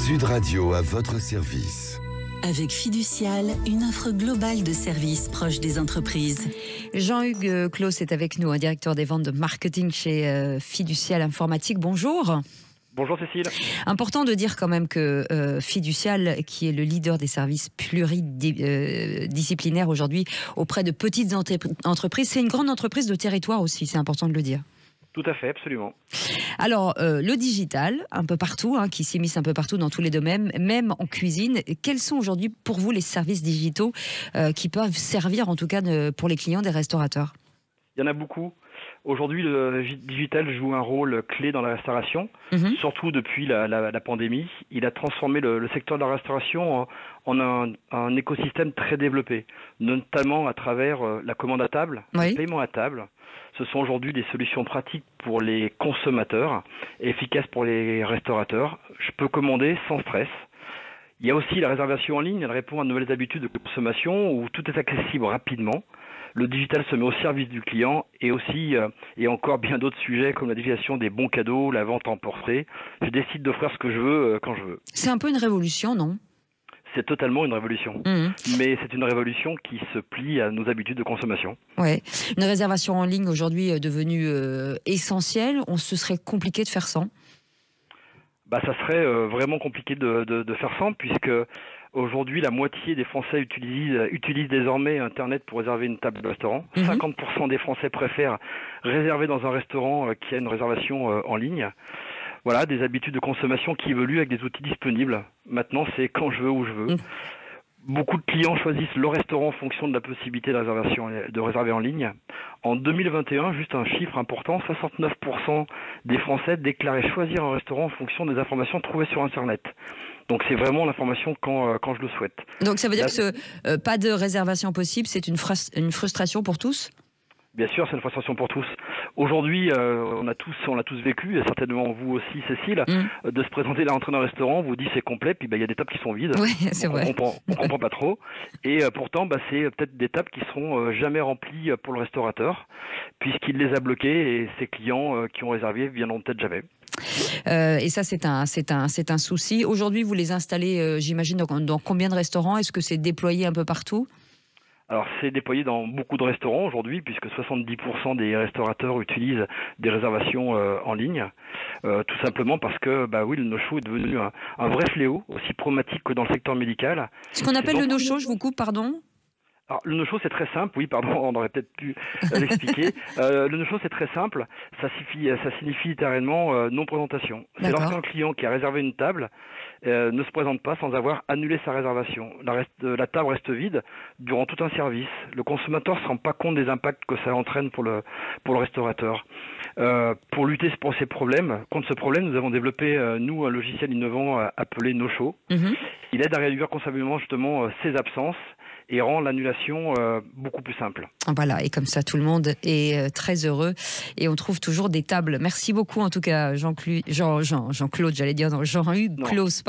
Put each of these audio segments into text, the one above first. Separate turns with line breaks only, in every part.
Sud Radio à votre service.
Avec Fiducial, une offre globale de services proche des entreprises.
Jean-Hugues Claus est avec nous, un directeur des ventes de marketing chez Fiducial Informatique. Bonjour.
Bonjour Cécile.
Important de dire quand même que Fiducial, qui est le leader des services pluridisciplinaires aujourd'hui auprès de petites entreprises, c'est une grande entreprise de territoire aussi, c'est important de le dire.
Tout à fait, absolument.
Alors, le digital, un peu partout, qui s'immisce un peu partout dans tous les domaines, même en cuisine. Quels sont aujourd'hui pour vous les services digitaux qui peuvent servir en tout cas pour les clients des restaurateurs?
Il y en a beaucoup. Aujourd'hui, le digital joue un rôle clé dans la restauration, surtout depuis la pandémie. Il a transformé le secteur de la restauration en un écosystème très développé, notamment à travers la commande à table, le paiement à table. Ce sont aujourd'hui des solutions pratiques pour les consommateurs et efficaces pour les restaurateurs. Je peux commander sans stress. Il y a aussi la réservation en ligne, elle répond à de nouvelles habitudes de consommation où tout est accessible rapidement. Le digital se met au service du client et aussi, et encore bien d'autres sujets comme la divulgation des bons cadeaux, la vente en portrait. Je décide d'offrir ce que je veux quand je veux.
C'est un peu une révolution, non ?
C'est totalement une révolution. Mais c'est une révolution qui se plie à nos habitudes de consommation.
Ouais. Une réservation en ligne aujourd'hui est devenue essentielle. Ce serait compliqué de faire sans ?
Ça serait vraiment compliqué de faire sans puisque aujourd'hui, la moitié des Français utilisent désormais Internet pour réserver une table de restaurant. 50% des Français préfèrent réserver dans un restaurant qui a une réservation en ligne. Voilà, des habitudes de consommation qui évoluent avec des outils disponibles. Maintenant, c'est quand je veux, où je veux. Beaucoup de clients choisissent le restaurant en fonction de la possibilité de réserver en ligne. En 2021, juste un chiffre important, 69% des Français déclaraient choisir un restaurant en fonction des informations trouvées sur Internet. Donc c'est vraiment l'information quand je le souhaite.
Donc ça veut dire que pas de réservation possible, c'est une frustration pour tous ?
Bien sûr, c'est une frustration pour tous. Aujourd'hui, on l'a tous vécu, et certainement vous aussi, Cécile, de se présenter à l'entrée d'un restaurant, on vous dit c'est complet, puis il y a des tables qui sont vides.
Oui, c'est vrai.
On comprend pas trop. Et pourtant, c'est peut-être des tables qui seront jamais remplies pour le restaurateur, puisqu'il les a bloquées et ses clients qui ont réservé viendront peut-être jamais.
Et ça, c'est un souci. Aujourd'hui, vous les installez, j'imagine, dans combien de restaurants ? Est-ce que c'est déployé un peu partout ?
Alors c'est déployé dans beaucoup de restaurants aujourd'hui puisque 70% des restaurateurs utilisent des réservations en ligne, tout simplement parce que le no-show est devenu un vrai fléau, aussi problématique que dans le secteur médical. Ce qu'on appelle
le no-show, je vous coupe, pardon ?
Alors, le no-show, c'est très simple. Oui, pardon, on aurait peut-être pu l'expliquer. Le no-show, c'est très simple. Ça signifie littéralement non-présentation. C'est lorsqu'un client qui a réservé une table ne se présente pas sans avoir annulé sa réservation. La table reste vide durant tout un service. Le consommateur ne se rend pas compte des impacts que ça entraîne pour le restaurateur. Pour lutter contre ce problème, nous avons développé, nous, un logiciel innovant appelé no-show. Il aide à réduire considérablement justement ces absences et rend l'annulation beaucoup plus simple.
Voilà, et comme ça, tout le monde est très heureux et on trouve toujours des tables. Merci beaucoup, en tout cas, Jean-Claude, Jean-Hugues Claus,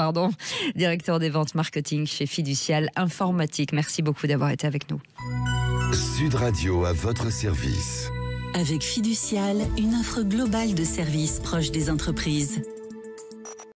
directeur des ventes marketing chez Fiducial Informatique. Merci beaucoup d'avoir été avec nous.
Sud Radio à votre service.
Avec Fiducial, une offre globale de services proche des entreprises.